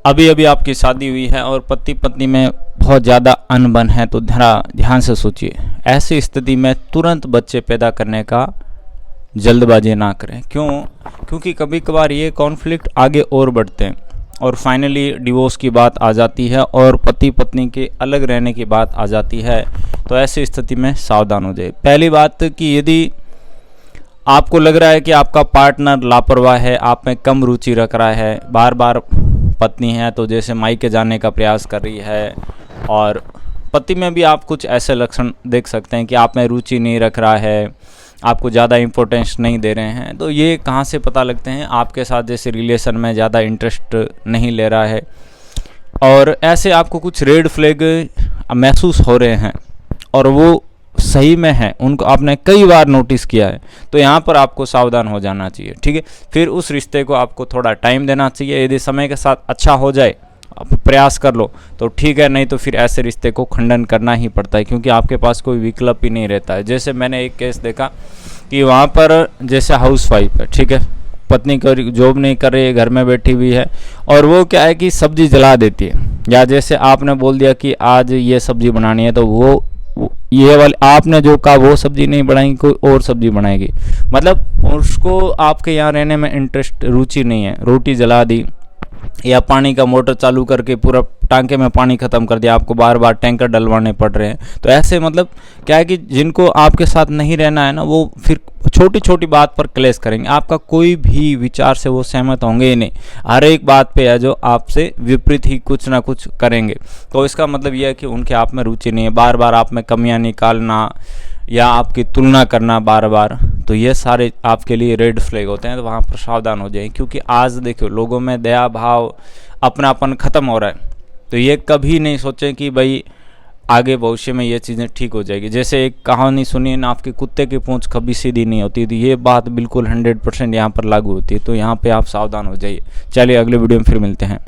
अभी अभी आपकी शादी हुई है और पति पत्नी में बहुत ज़्यादा अनबन है, तो ध्यान से सोचिए। ऐसी स्थिति में तुरंत बच्चे पैदा करने का जल्दबाजी ना करें। क्योंकि कभी कभार ये कॉन्फ्लिक्ट आगे और बढ़ते हैं और फाइनली डिवोर्स की बात आ जाती है और पति पत्नी के अलग रहने की बात आ जाती है। तो ऐसी स्थिति में सावधान हो जाए। पहली बात कि यदि आपको लग रहा है कि आपका पार्टनर लापरवाह है, आप में कम रुचि रख रहा है, बार बार पत्नी है तो जैसे मायके जाने का प्रयास कर रही है, और पति में भी आप कुछ ऐसे लक्षण देख सकते हैं कि आप में रुचि नहीं रख रहा है, आपको ज़्यादा इम्पोर्टेंस नहीं दे रहे हैं, तो ये कहाँ से पता लगते हैं? आपके साथ जैसे रिलेशन में ज़्यादा इंटरेस्ट नहीं ले रहा है और ऐसे आपको कुछ रेड फ्लैग महसूस हो रहे हैं और वो सही में है, उनको आपने कई बार नोटिस किया है, तो यहाँ पर आपको सावधान हो जाना चाहिए। ठीक है, फिर उस रिश्ते को आपको थोड़ा टाइम देना चाहिए। यदि समय के साथ अच्छा हो जाए, आप प्रयास कर लो तो ठीक है, नहीं तो फिर ऐसे रिश्ते को खंडन करना ही पड़ता है, क्योंकि आपके पास कोई विकल्प ही नहीं रहता है। जैसे मैंने एक केस देखा कि वहाँ पर जैसे हाउसवाइफ है, ठीक है, पत्नी को जॉब नहीं कर रही है, घर में बैठी हुई है, और वो क्या है कि सब्जी जला देती है, या जैसे आपने बोल दिया कि आज ये सब्जी बनानी है तो वो ये वाली आपने जो कहा वो सब्जी नहीं बनाएगी, कोई और सब्जी बनाएगी। मतलब उसको आपके यहाँ रहने में इंटरेस्ट, रुचि नहीं है। रोटी जला दी या पानी का मोटर चालू करके पूरा टांके में पानी ख़त्म कर दिया, आपको बार बार टैंकर डलवाने पड़ रहे हैं। तो ऐसे मतलब क्या है कि जिनको आपके साथ नहीं रहना है ना, वो फिर छोटी छोटी बात पर क्लेश करेंगे। आपका कोई भी विचार से वो सहमत होंगे ही नहीं, हर एक बात पे है जो आपसे विपरीत ही कुछ ना कुछ करेंगे। तो इसका मतलब यह है कि उनके आप में रुचि नहीं है। बार बार आप में कमियां निकालना या आपकी तुलना करना बार बार, तो ये सारे आपके लिए रेड फ्लैग होते हैं। तो वहाँ पर सावधान हो जाएं, क्योंकि आज देखो लोगों में दया भाव, अपनापन ख़त्म हो रहा है। तो ये कभी नहीं सोचें कि भाई आगे भविष्य में ये चीज़ें ठीक हो जाएगी। जैसे एक कहानी सुनिए ना, आपके कुत्ते की पूंछ कभी सीधी नहीं होती, तो ये बात बिल्कुल 100% यहाँ पर लागू होती है। तो यहाँ पे आप सावधान हो जाइए। चलिए अगले वीडियो में फिर मिलते हैं।